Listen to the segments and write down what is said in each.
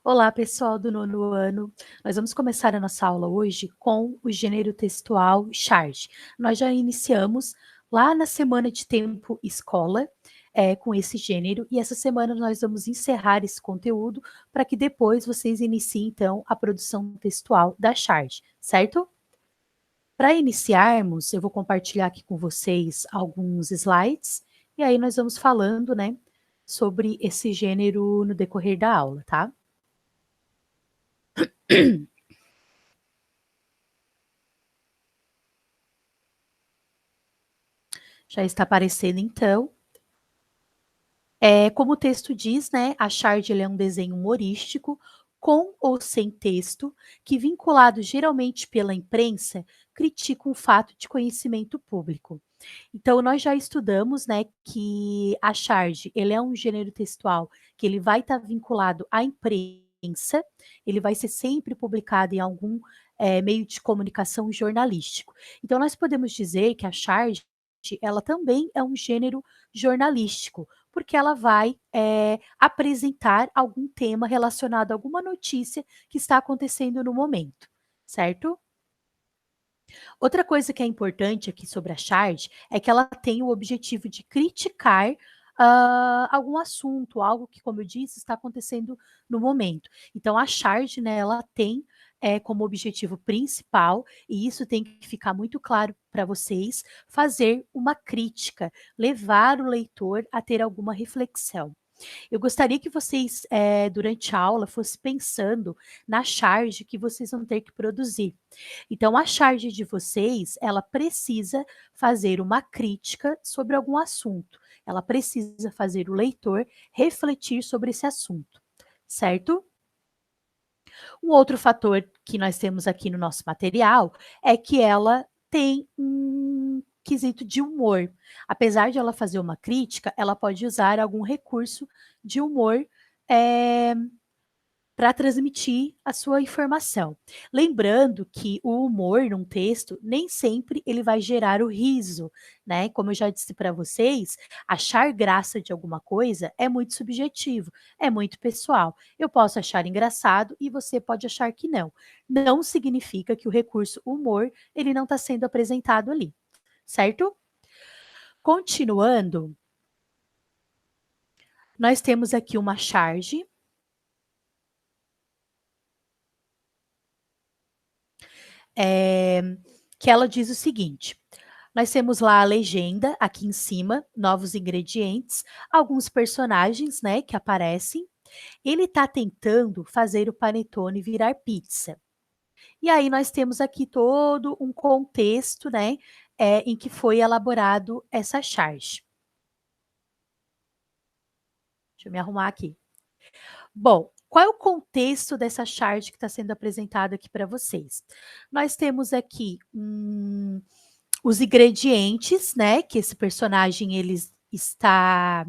Olá, pessoal do nono ano. Nós vamos começar a nossa aula hoje com o gênero textual charge. Nós já iniciamos lá na semana de tempo escola com esse gênero, e essa semana nós vamos encerrar esse conteúdo para que depois vocês iniciem, então, a produção textual da charge, certo? Para iniciarmos, eu vou compartilhar aqui com vocês alguns slides, e aí nós vamos falando, né, sobre esse gênero no decorrer da aula, tá? Já está aparecendo, então. Como o texto diz, né, a Chard ele é um desenho humorístico, com ou sem texto, que, vinculado geralmente pela imprensa, critica um fato de conhecimento público. Então, nós já estudamos, né, que a Chard ele é um gênero textual que ele vai estar vinculado à imprensa, ele vai ser sempre publicado em algum meio de comunicação jornalístico. Então, nós podemos dizer que a Chard ela também é um gênero jornalístico, porque ela vai apresentar algum tema relacionado a alguma notícia que está acontecendo no momento, certo? Outra coisa que é importante aqui sobre a Chard é que ela tem o objetivo de criticar algum assunto, algo que, como eu disse, está acontecendo no momento. Então, a Chard, né, ela tem como objetivo principal, e isso tem que ficar muito claro para vocês, fazer uma crítica, levar o leitor a ter alguma reflexão. Eu gostaria que vocês, durante a aula, fossem pensando na charge que vocês vão ter que produzir. Então, a charge de vocês, ela precisa fazer uma crítica sobre algum assunto. Ela precisa fazer o leitor refletir sobre esse assunto, certo? Um outro fator que nós temos aqui no nosso material é que ela tem um quesito de humor. Apesar de ela fazer uma crítica, ela pode usar algum recurso de humor para transmitir a sua informação. Lembrando que o humor num texto nem sempre ele vai gerar o riso, né? Como eu já disse para vocês, achar graça de alguma coisa é muito subjetivo, é muito pessoal. Eu posso achar engraçado e você pode achar que não. Não significa que o recurso humor ele não está sendo apresentado ali, certo? Continuando, nós temos aqui uma charge que ela diz o seguinte: nós temos lá a legenda aqui em cima, novos ingredientes, alguns personagens, né, que aparecem. Ele está tentando fazer o panetone virar pizza. E aí nós temos aqui todo um contexto, né, em que foi elaborado essa charge. Deixa eu me arrumar aqui. Bom, qual é o contexto dessa charge que está sendo apresentado aqui para vocês? Nós temos aqui os ingredientes, né, que esse personagem ele está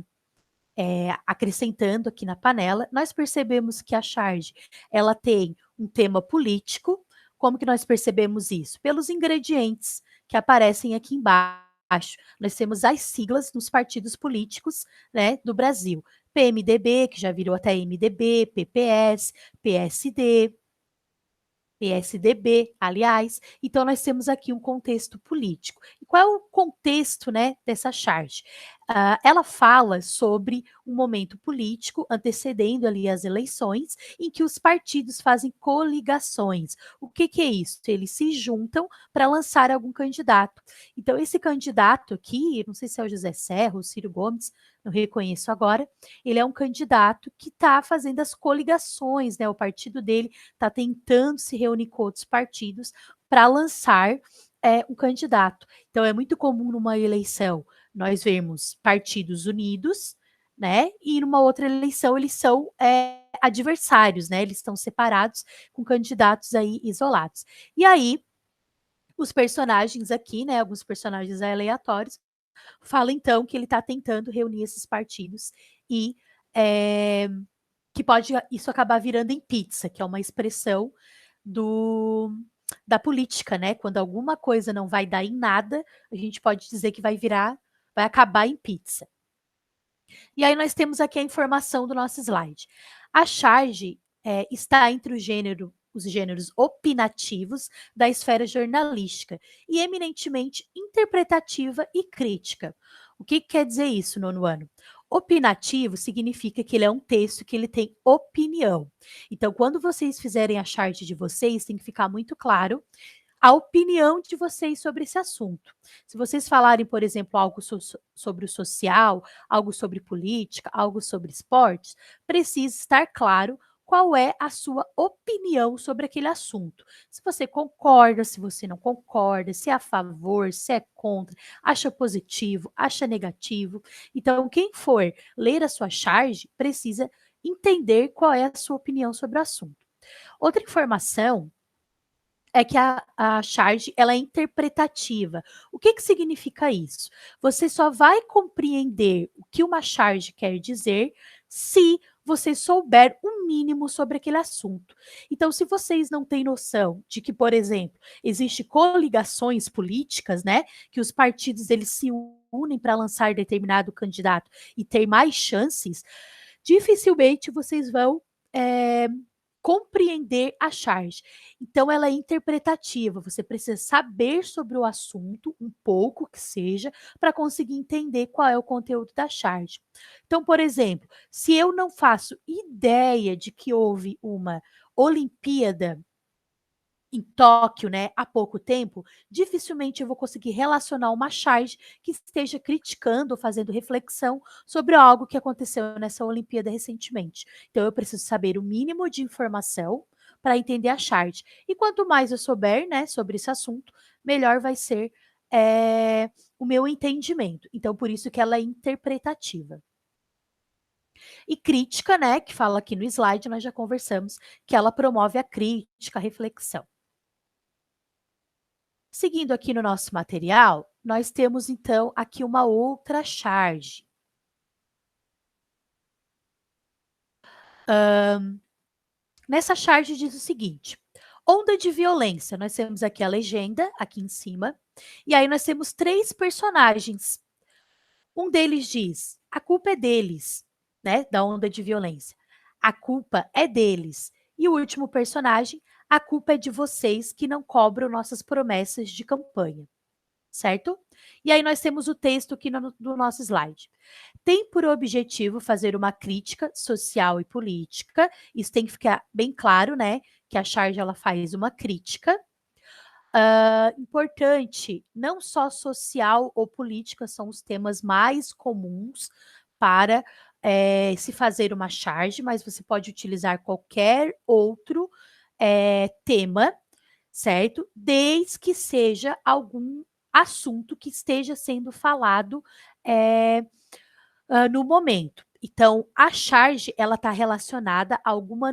acrescentando aqui na panela. Nós percebemos que a charge ela tem um tema político. Como que nós percebemos isso? Pelos ingredientes que aparecem aqui embaixo. Nós temos as siglas dos partidos políticos, né, do Brasil. PMDB, que já virou até MDB, PPS, PSD, PSDB, aliás. Então, nós temos aqui um contexto político. E qual é o contexto, né, dessa charge? Ela fala sobre um momento político antecedendo ali as eleições, em que os partidos fazem coligações. O que, que é isso? Eles se juntam para lançar algum candidato. Então, esse candidato aqui, não sei se é o José Serra ou Ciro Gomes, não reconheço agora, ele é um candidato que está fazendo as coligações, né? O partido dele está tentando se reunir com outros partidos para lançar um candidato. Então, é muito comum numa eleição nós vermos partidos unidos, né? E numa outra eleição eles são adversários, né? Eles estão separados com candidatos aí isolados. E aí, os personagens aqui, né? Alguns personagens aleatórios, fala então que ele está tentando reunir esses partidos e que pode isso acabar virando em pizza, que é uma expressão da política, né? Quando alguma coisa não vai dar em nada, a gente pode dizer que vai acabar em pizza. E aí nós temos aqui a informação do nosso slide. A charge está entre os gêneros opinativos da esfera jornalística e eminentemente interpretativa e crítica. O que quer dizer isso, nono ano? Opinativo significa que ele é um texto que ele tem opinião. Então, quando vocês fizerem a charte de vocês, tem que ficar muito claro a opinião de vocês sobre esse assunto. Se vocês falarem, por exemplo, algo sobre o social, algo sobre política, algo sobre esportes, precisa estar claro qual é a sua opinião sobre aquele assunto. Se você concorda, se você não concorda, se é a favor, se é contra, acha positivo, acha negativo. Então, quem for ler a sua charge precisa entender qual é a sua opinião sobre o assunto. Outra informação é que a charge ela é interpretativa. O que, que significa isso? Você só vai compreender o que uma charge quer dizer se você souber o mínimo sobre aquele assunto. Então, se vocês não têm noção de que, por exemplo, existe coligações políticas, né, que os partidos eles se unem para lançar determinado candidato e ter mais chances, dificilmente vocês vão é, compreender a charge. Então, ela é interpretativa, você precisa saber sobre o assunto, um pouco que seja, para conseguir entender qual é o conteúdo da charge. Então, por exemplo, se eu não faço ideia de que houve uma Olimpíada em Tóquio, né, há pouco tempo, dificilmente eu vou conseguir relacionar uma charge que esteja criticando ou fazendo reflexão sobre algo que aconteceu nessa Olimpíada recentemente. Então, eu preciso saber o mínimo de informação para entender a charge. E quanto mais eu souber, né, sobre esse assunto, melhor vai ser o meu entendimento. Então, por isso que ela é interpretativa. E crítica, né, que fala aqui no slide, nós já conversamos, que ela promove a crítica, a reflexão. Seguindo aqui no nosso material, nós temos então aqui uma outra charge. Nessa charge diz o seguinte: onda de violência. Nós temos aqui a legenda, aqui em cima, e aí nós temos 3 personagens. Um deles diz: a culpa é deles, né? Da onda de violência. A culpa é deles. E o último personagem: a culpa é de vocês que não cobram nossas promessas de campanha. Certo? E aí nós temos o texto aqui do nosso slide. Tem por objetivo fazer uma crítica social e política. Isso tem que ficar bem claro, né? Que a charge ela faz uma crítica. Importante, não só social ou política são os temas mais comuns para se fazer uma charge, mas você pode utilizar qualquer outro tema, certo? Desde que seja algum assunto que esteja sendo falado no momento. Então, a charge ela está relacionada a alguma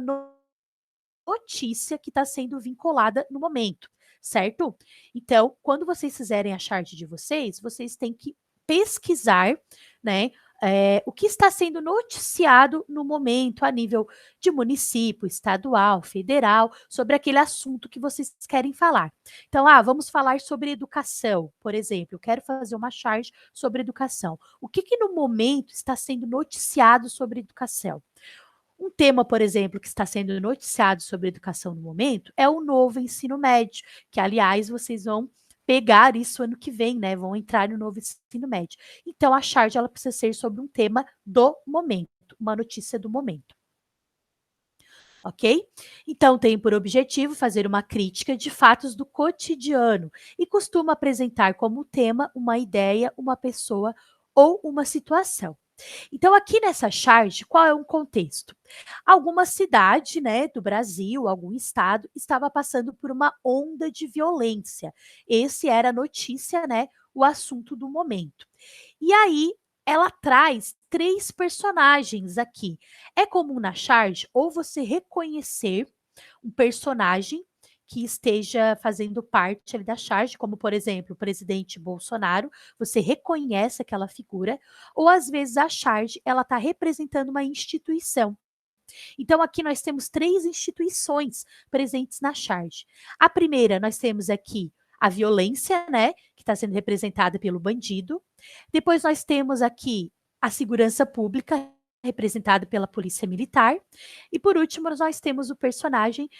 notícia que está sendo vinculada no momento, certo? Então, quando vocês fizerem a charge de vocês, vocês têm que pesquisar, né? O que está sendo noticiado no momento a nível de município, estadual, federal, sobre aquele assunto que vocês querem falar. Então, vamos falar sobre educação, por exemplo. Eu quero fazer uma charge sobre educação. O que no momento está sendo noticiado sobre educação? Um tema, por exemplo, que está sendo noticiado sobre educação no momento é o novo ensino médio, que, aliás, vocês vão pegar isso ano que vem, né? Vão entrar no novo ensino médio. Então, a charge ela precisa ser sobre um tema do momento, uma notícia do momento. Ok? Então, tem por objetivo fazer uma crítica de fatos do cotidiano e costuma apresentar como tema uma ideia, uma pessoa ou uma situação. Então, aqui nessa charge, qual é um contexto? Alguma cidade, né, do Brasil, algum estado, estava passando por uma onda de violência. Esse era a notícia, né, o assunto do momento. E aí, ela traz 3 personagens aqui. É comum na charge ou você reconhecer um personagem que esteja fazendo parte ali da charge, como por exemplo, o presidente Bolsonaro, você reconhece aquela figura, ou às vezes a charge ela está representando uma instituição. Então aqui nós temos 3 instituições presentes na charge. A primeira nós temos aqui a violência, né, que está sendo representada pelo bandido. Depois nós temos aqui a segurança pública representado pela polícia militar. E por último, nós temos o personagem,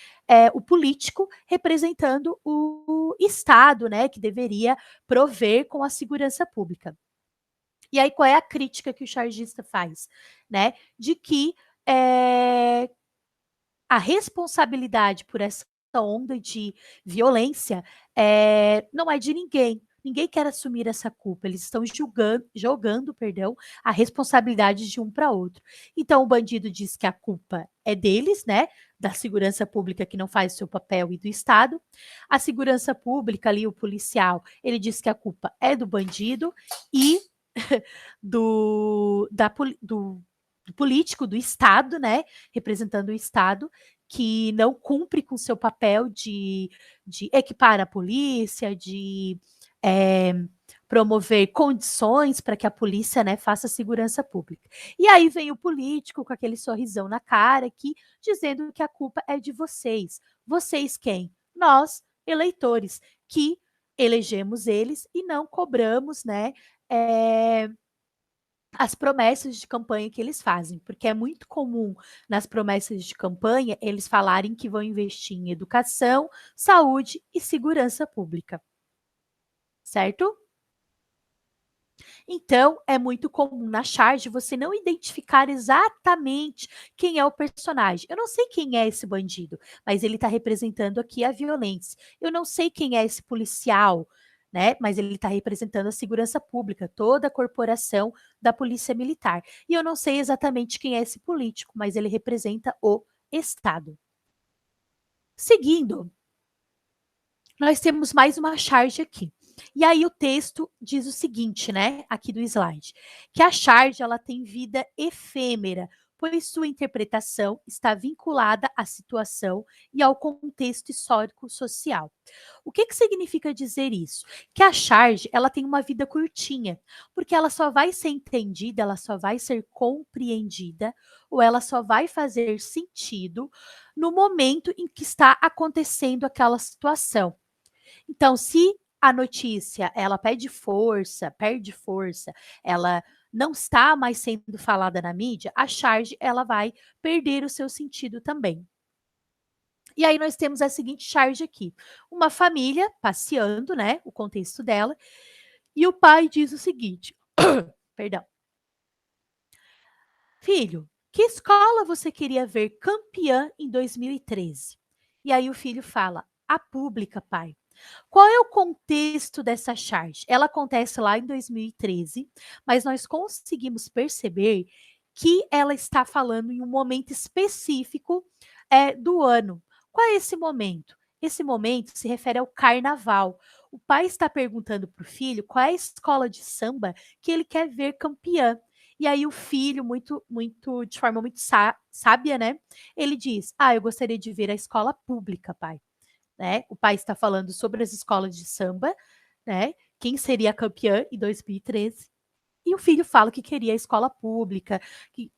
o político, representando o Estado, né, que deveria prover com a segurança pública. E aí, qual é a crítica que o chargista faz? Né? De que a responsabilidade por essa onda de violência não é de ninguém. Ninguém quer assumir essa culpa. Eles estão jogando, perdão, a responsabilidade de um para outro. Então, o bandido diz que a culpa é deles, né? Da segurança pública que não faz o seu papel e do Estado. A segurança pública, ali, o policial, ele diz que a culpa é do bandido e do político, do Estado, né? Representando o Estado, que não cumpre com seu papel de equipar a polícia, de é, promover condições para que a polícia, né, faça segurança pública. E aí vem o político com aquele sorrisão na cara aqui, dizendo que a culpa é de vocês. Vocês quem? Nós, eleitores, que elegemos eles e não cobramos, né, é, as promessas de campanha que eles fazem, porque é muito comum nas promessas de campanha eles falarem que vão investir em educação, saúde e segurança pública, certo? Então, é muito comum na charge você não identificar exatamente quem é o personagem. Eu não sei quem é esse bandido, mas ele está representando aqui a violência. Eu não sei quem é esse policial, né? Mas ele está representando a segurança pública, toda a corporação da Polícia Militar. E eu não sei exatamente quem é esse político, mas ele representa o Estado. Seguindo, nós temos mais uma charge aqui. E aí o texto diz o seguinte, né, aqui do slide, que a charge ela tem vida efêmera, pois sua interpretação está vinculada à situação e ao contexto histórico social. O que significa dizer isso? Que a charge ela tem uma vida curtinha, porque ela só vai ser entendida, ela só vai ser compreendida, ou ela só vai fazer sentido no momento em que está acontecendo aquela situação. Então, se a notícia ela perde força, ela não está mais sendo falada na mídia, a charge ela vai perder o seu sentido também. E aí nós temos a seguinte charge aqui: uma família passeando, né? O contexto dela, e o pai diz o seguinte: perdão, filho, que escola você queria ver campeã em 2013? E aí o filho fala: a pública, pai. Qual é o contexto dessa charge? Ela acontece lá em 2013, mas nós conseguimos perceber que ela está falando em um momento específico do ano. Qual é esse momento? Esse momento se refere ao carnaval. O pai está perguntando para o filho qual é a escola de samba que ele quer ver campeã. E aí o filho, de forma muito sábia, né? Ele diz: Ah, eu gostaria de ver a escola pública, pai. Né? O pai está falando sobre as escolas de samba, né? Quem seria a campeã em 2013. E o filho fala que queria a escola pública,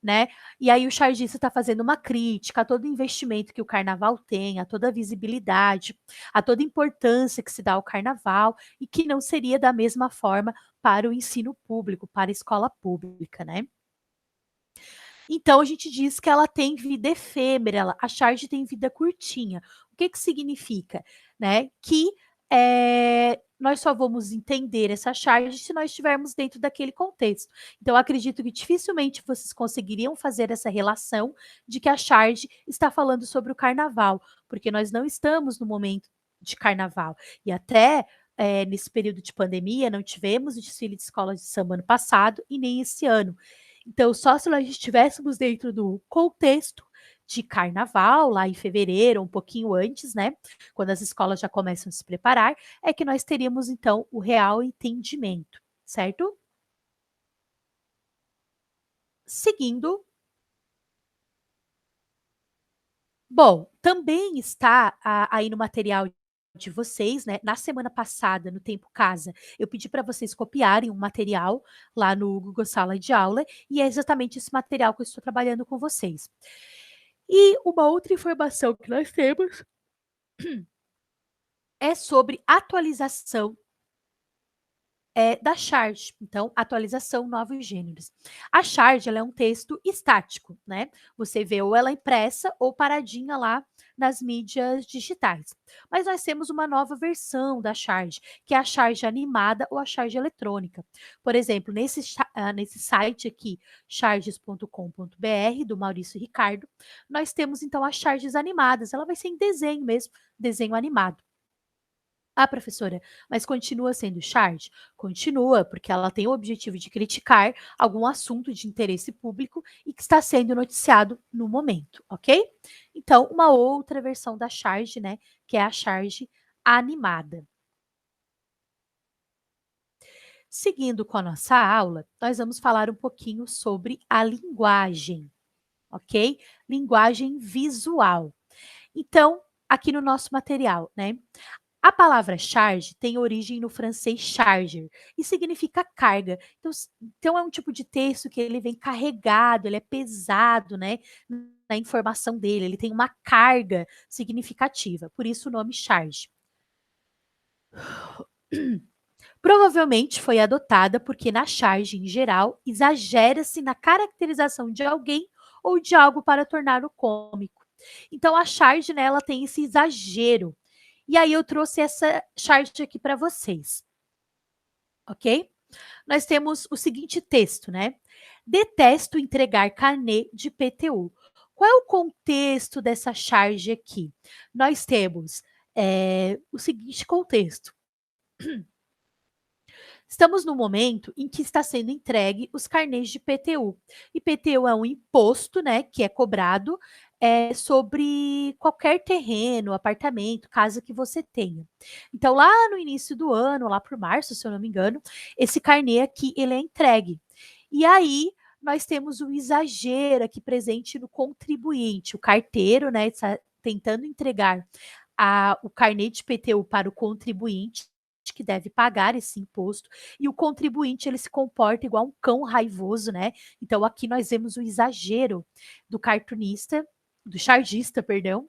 né? E aí o chargista está fazendo uma crítica a todo investimento que o carnaval tem, a toda a visibilidade, a toda a importância que se dá ao carnaval e que não seria da mesma forma para o ensino público, para a escola pública, né? Então a gente diz que ela tem vida efêmera, a charge tem vida curtinha. O que significa? Né? Que nós só vamos entender essa charge se nós estivermos dentro daquele contexto. Então, acredito que dificilmente vocês conseguiriam fazer essa relação de que a charge está falando sobre o carnaval, porque nós não estamos no momento de carnaval. E até nesse período de pandemia, não tivemos o desfile de escola de samba ano passado e nem esse ano. Então, só se nós estivéssemos dentro do contexto de carnaval, lá em fevereiro, um pouquinho antes, né? Quando as escolas já começam a se preparar, é que nós teríamos, então, o real entendimento, certo? Seguindo. Bom, também está aí no material de vocês, né? Na semana passada, no Tempo Casa, eu pedi para vocês copiarem um material lá no Google Sala de Aula, e é exatamente esse material que eu estou trabalhando com vocês. E uma outra informação que nós temos é sobre atualização da charge. Então, atualização, novos gêneros. A charge, ela é um texto estático, né? Você vê ou ela impressa ou paradinha lá nas mídias digitais. Mas nós temos uma nova versão da charge, que é a charge animada ou a charge eletrônica. Por exemplo, nesse site aqui, charges.com.br, do Maurício Ricardo, nós temos então as charges animadas. Ela vai ser em desenho mesmo, desenho animado. Ah, professora, mas continua sendo charge? Continua, porque ela tem o objetivo de criticar algum assunto de interesse público e que está sendo noticiado no momento, ok? Então, uma outra versão da charge, né, que é a charge animada. Seguindo com a nossa aula, nós vamos falar um pouquinho sobre a linguagem, ok? Linguagem visual. Então, aqui no nosso material, né? A palavra charge tem origem no francês charger e significa carga. Então é um tipo de texto que ele vem carregado, ele é pesado, né, na informação dele, ele tem uma carga significativa, por isso o nome charge. Provavelmente foi adotada porque na charge, em geral, exagera-se na caracterização de alguém ou de algo para torná-lo cômico. Então a charge, né, ela tem esse exagero. E aí eu trouxe essa charge aqui para vocês, ok? Nós temos o seguinte texto, né? Detesto entregar carnê de PTU. Qual é o contexto dessa charge aqui? Nós temos o seguinte contexto. Estamos no momento em que está sendo entregue os carnês de PTU. E PTU é um imposto, né, que é cobrado sobre qualquer terreno, apartamento, casa que você tenha. Então, lá no início do ano, lá por março, se eu não me engano, esse carnê aqui, ele é entregue. E aí, nós temos o exagero aqui presente no contribuinte, o carteiro, né, está tentando entregar o carnê de PTU para o contribuinte, que deve pagar esse imposto, e o contribuinte ele se comporta igual um cão raivoso, né? Então aqui nós vemos o exagero do cartunista, do chargista, perdão,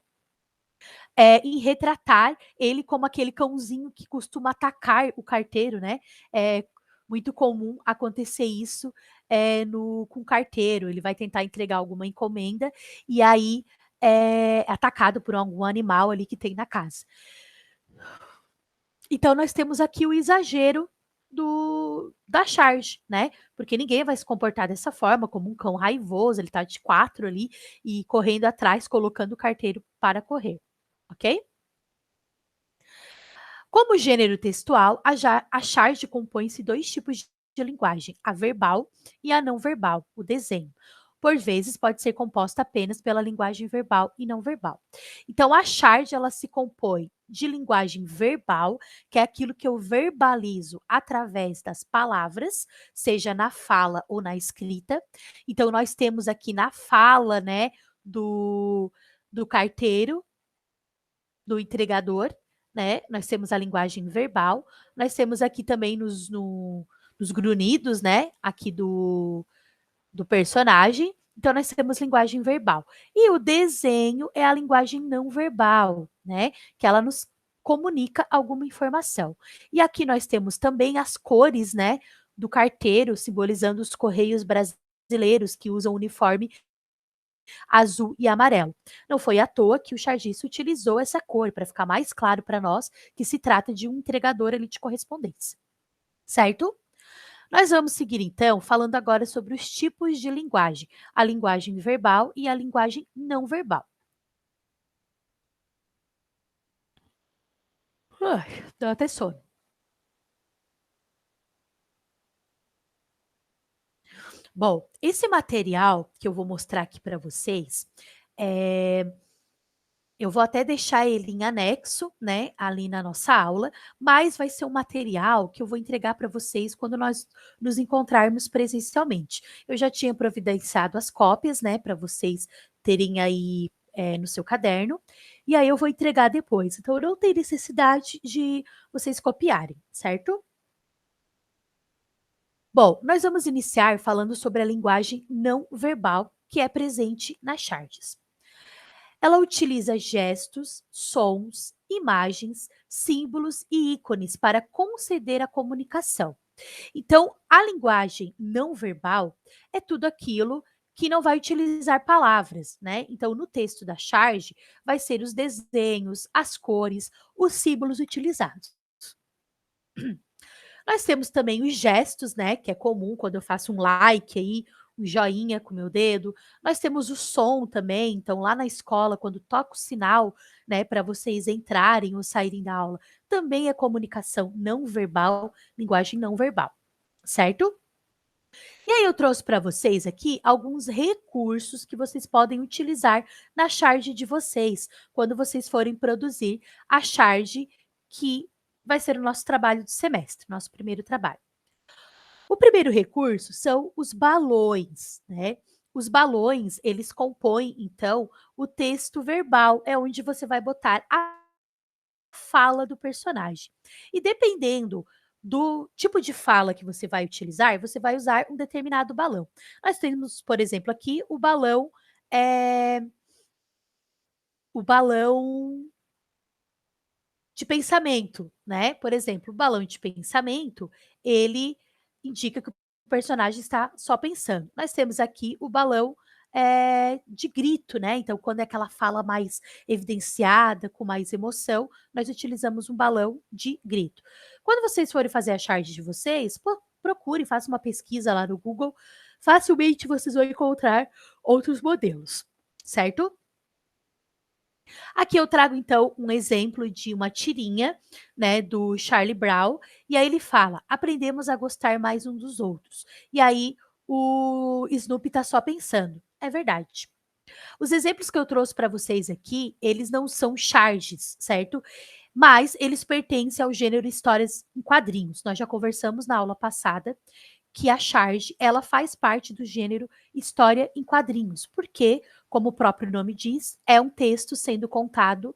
em retratar ele como aquele cãozinho que costuma atacar o carteiro, né? É muito comum acontecer isso com o carteiro. Ele vai tentar entregar alguma encomenda e aí é atacado por algum animal ali que tem na casa. Então, nós temos aqui o exagero da charge, né? Porque ninguém vai se comportar dessa forma, como um cão raivoso, ele tá de quatro ali e correndo atrás, colocando o carteiro para correr, ok? Como gênero textual, a charge compõe-se dois tipos de linguagem, a verbal e a não verbal, o desenho. Por vezes, pode ser composta apenas pela linguagem verbal e não verbal. Então, a charge ela se compõe de linguagem verbal, que é aquilo que eu verbalizo através das palavras, seja na fala ou na escrita. Então, nós temos aqui na fala, né, do carteiro, do entregador, né? Nós temos a linguagem verbal, nós temos aqui também nos grunhidos, né? Aqui do personagem. Então, nós temos linguagem verbal. E o desenho é a linguagem não verbal, né? Que ela nos comunica alguma informação. E aqui nós temos também as cores, né? Do carteiro, simbolizando os correios brasileiros que usam uniforme azul e amarelo. Não foi à toa que o chargista utilizou essa cor para ficar mais claro para nós que se trata de um entregador ali de correspondência, certo? Nós vamos seguir então falando agora sobre os tipos de linguagem, a linguagem verbal e a linguagem não verbal. Deu até sono. Bom, esse material que eu vou mostrar aqui para vocês é, eu vou até deixar ele em anexo, né, ali na nossa aula, mas vai ser um material que eu vou entregar para vocês quando nós nos encontrarmos presencialmente. Eu já tinha providenciado as cópias, né, para vocês terem aí no seu caderno, e aí eu vou entregar depois. Então, não tem necessidade de vocês copiarem, certo? Bom, nós vamos iniciar falando sobre a linguagem não verbal que é presente nas charges. Ela utiliza gestos, sons, imagens, símbolos e ícones para conceder a comunicação. Então, a linguagem não verbal é tudo aquilo que não vai utilizar palavras, né? Então, no texto da charge, vai ser os desenhos, as cores, os símbolos utilizados. Nós temos também os gestos, né, que é comum quando eu faço um like aí, um joinha com o meu dedo. Nós temos o som também, então lá na escola, quando toca o sinal, né, para vocês entrarem ou saírem da aula, também é comunicação não verbal, linguagem não verbal, certo? E aí eu trouxe para vocês aqui alguns recursos que vocês podem utilizar na charge de vocês, quando vocês forem produzir a charge que vai ser o nosso trabalho do semestre, nosso primeiro trabalho. O primeiro recurso são os balões, né? Os balões, eles compõem, então, o texto verbal, é onde você vai botar a fala do personagem. E dependendo do tipo de fala que você vai usar um determinado balão. Nós temos, por exemplo, aqui é, o balão de pensamento, né? Por exemplo, o balão de pensamento, ele indica que o personagem está só pensando. Nós temos aqui o balão de grito, né? Então, quando é aquela fala mais evidenciada, com mais emoção, nós utilizamos um balão de grito. Quando vocês forem fazer a charge de vocês, procure, faça uma pesquisa lá no Google. Facilmente vocês vão encontrar outros modelos, certo? Aqui eu trago então um exemplo de uma tirinha, né, do Charlie Brown, e aí ele fala: "Aprendemos a gostar mais um dos outros". E aí o Snoopy tá só pensando. É verdade. Os exemplos que eu trouxe para vocês aqui, eles não são charges, certo? Mas eles pertencem ao gênero histórias em quadrinhos. Nós já conversamos na aula passada que a charge, ela faz parte do gênero história em quadrinhos, porque, como o próprio nome diz, é um texto sendo contado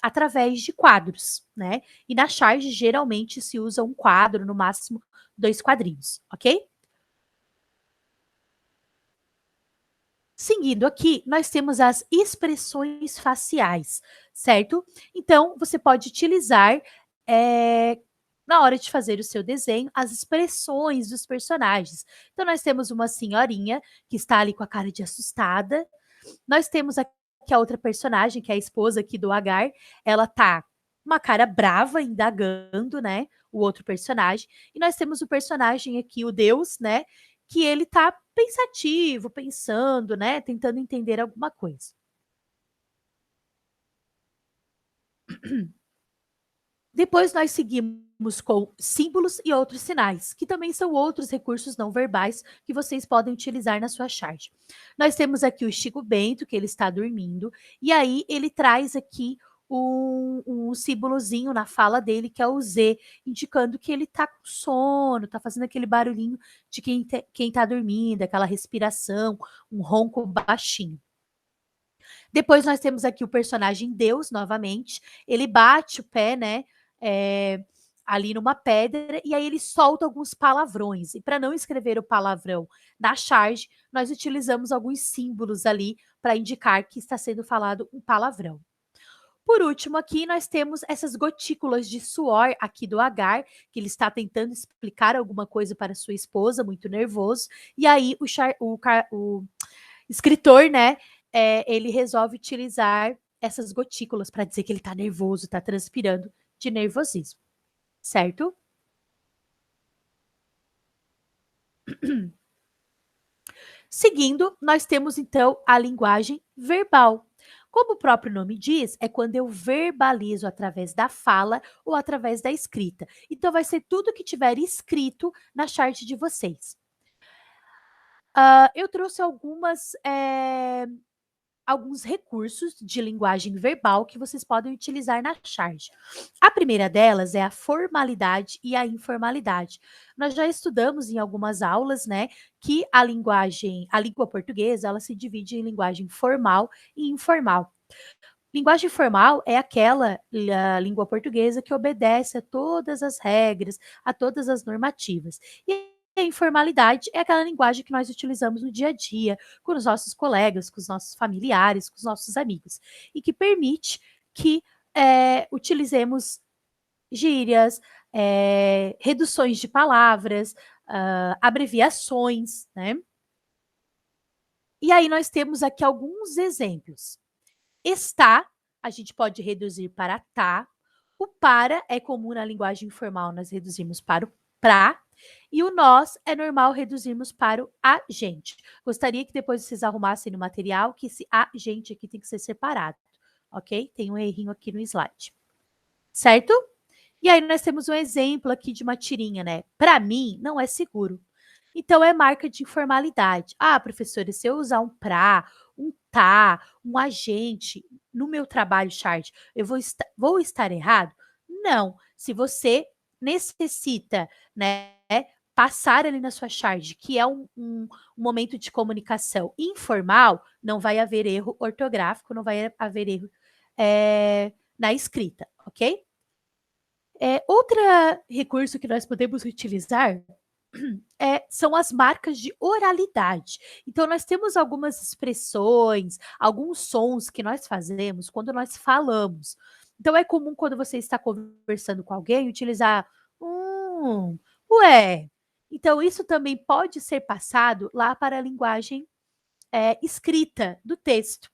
através de quadros, né? E na charge, geralmente, se usa um quadro, no máximo 2 quadrinhos, ok? Seguindo aqui, nós temos as expressões faciais, certo? Então, você pode utilizar, eh, na hora de fazer o seu desenho, as expressões dos personagens. Então, nós temos uma senhorinha que está ali com a cara de assustada. Nós temos aqui a outra personagem, que é a esposa aqui do Agar. Ela tá com uma cara brava, indagando, né, o outro personagem. E nós temos o personagem aqui, o Deus, né, que ele tá pensativo, pensando, né, tentando entender alguma coisa. Depois nós seguimos com símbolos e outros sinais, que também são outros recursos não verbais que vocês podem utilizar na sua charge. Nós temos aqui o Chico Bento, que ele está dormindo, e aí ele traz aqui um símbolozinho na fala dele, que é o Z, indicando que ele está com sono, está fazendo aquele barulhinho de quem está dormindo, aquela respiração, um ronco baixinho. Depois nós temos aqui o personagem Deus, novamente. Ele bate o pé, né? eh, Ali numa pedra, e aí ele solta alguns palavrões. E para não escrever o palavrão na charge, nós utilizamos alguns símbolos ali para indicar que está sendo falado um palavrão. Por último, aqui nós temos essas gotículas de suor aqui do Agar, que ele está tentando explicar alguma coisa para sua esposa, muito nervoso. E aí o escritor, né, ele resolve utilizar essas gotículas para dizer que ele está nervoso, está transpirando de nervosismo, certo? Seguindo, nós temos então a linguagem verbal. Como o próprio nome diz, é quando eu verbalizo através da fala ou através da escrita. Então, vai ser tudo que tiver escrito na chart de vocês. Eu trouxe alguns recursos de linguagem verbal que vocês podem utilizar na charge. A primeira delas é a formalidade e a informalidade. Nós já estudamos em algumas aulas, né, que a língua portuguesa, ela se divide em linguagem formal e informal. Linguagem formal é aquela língua portuguesa que obedece a todas as regras, a todas as normativas. E a informalidade é aquela linguagem que nós utilizamos no dia a dia, com os nossos colegas, com os nossos familiares, com os nossos amigos, e que permite que utilizemos gírias, reduções de palavras, abreviações, né? E aí nós temos aqui alguns exemplos. Está, a gente pode reduzir para tá. O para é comum na linguagem informal, nós reduzimos para o pra. E o nós é normal reduzirmos para o a gente. Gostaria que depois vocês arrumassem no material que esse a gente aqui tem que ser separado, ok? Tem um errinho aqui no slide, certo? E aí nós temos um exemplo aqui de uma tirinha, né? Para mim, não é seguro. Então, é marca de informalidade. Ah, professora, se eu usar um pra, um tá, um agente no meu trabalho chart, eu vou estar errado? Não. Se você necessita, né, passar ali na sua charge, que é um momento de comunicação informal, não vai haver erro ortográfico, não vai haver erro na escrita, ok? Outro recurso que nós podemos utilizar são as marcas de oralidade. Então, nós temos algumas expressões, alguns sons que nós fazemos quando nós falamos. Então, é comum quando você está conversando com alguém utilizar ué. Então, isso também pode ser passado lá para a linguagem escrita do texto.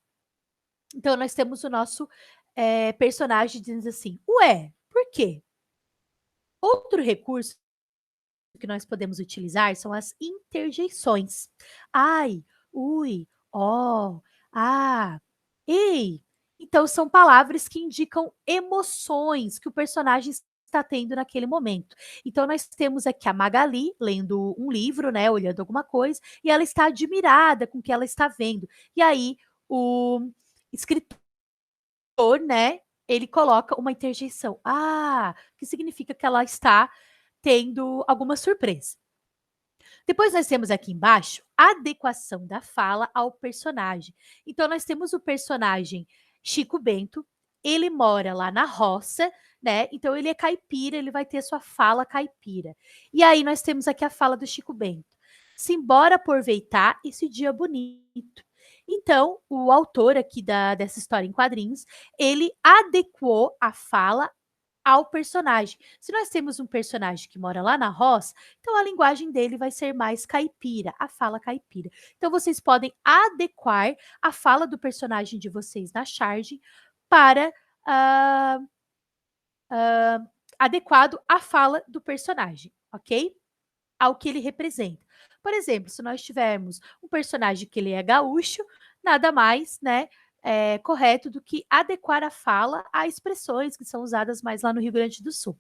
Então, nós temos o nosso personagem dizendo assim, ué, por quê? Outro recurso que nós podemos utilizar são as interjeições. Ai, ui, ó, ah, ei. Então, são palavras que indicam emoções que o personagem está tendo naquele momento. Então, nós temos aqui a Magali lendo um livro, né, olhando alguma coisa, e ela está admirada com o que ela está vendo. E aí, o escritor, né, ele coloca uma interjeição. Ah, que significa que ela está tendo alguma surpresa. Depois nós temos aqui embaixo a adequação da fala ao personagem. Então nós temos o personagem Chico Bento, ele mora lá na roça, né? Então ele é caipira, ele vai ter sua fala caipira. E aí nós temos aqui a fala do Chico Bento. Simbora aproveitar esse dia bonito. Então, o autor aqui dessa história em quadrinhos, ele adequou a fala ao personagem. Se nós temos um personagem que mora lá na roça, então a linguagem dele vai ser mais caipira, a fala caipira. Então vocês podem adequar a fala do personagem de vocês na charge para ah, adequado à fala do personagem, ok? Ao que ele representa. Por exemplo, se nós tivermos um personagem que ele é gaúcho, nada mais, né, correto do que adequar a fala a expressões que são usadas mais lá no Rio Grande do Sul,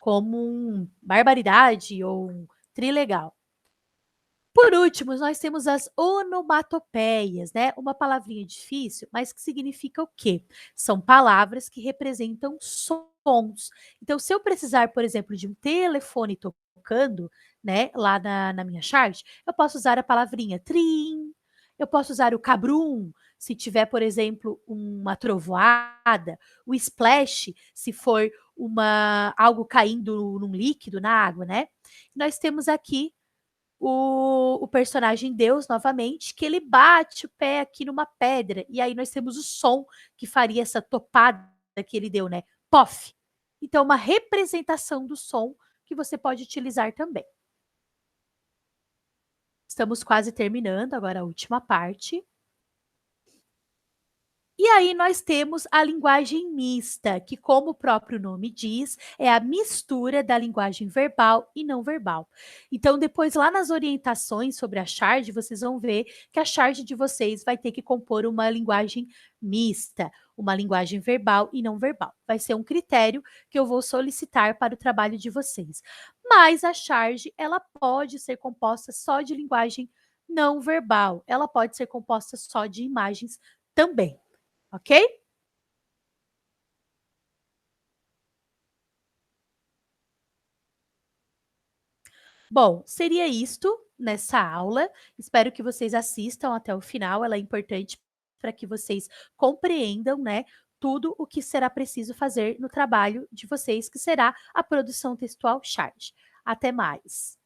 como um barbaridade ou um trilegal. Por último, nós temos as onomatopeias, né? Uma palavrinha difícil, mas que significa o quê? São palavras que representam sons. Então, se eu precisar, por exemplo, de um telefone tocando, né, lá na minha chart, eu posso usar a palavrinha trim, eu posso usar o cabrum, se tiver, por exemplo, uma trovoada, o splash, se for algo caindo num líquido, na água, né? Nós temos aqui o personagem Deus, novamente, que ele bate o pé aqui numa pedra. E aí nós temos o som que faria essa topada que ele deu, né? Pof. Então, uma representação do som que você pode utilizar também. Estamos quase terminando, agora a última parte. E aí nós temos a linguagem mista, que como o próprio nome diz, é a mistura da linguagem verbal e não verbal. Então depois lá nas orientações sobre a charge, vocês vão ver que a charge de vocês vai ter que compor uma linguagem mista, uma linguagem verbal e não verbal. Vai ser um critério que eu vou solicitar para o trabalho de vocês. Mas a charge, ela pode ser composta só de linguagem não verbal. Ela pode ser composta só de imagens também. Ok? Bom, seria isto nessa aula. Espero que vocês assistam até o final. Ela é importante para que vocês compreendam, né, tudo o que será preciso fazer no trabalho de vocês, que será a produção textual charge. Até mais.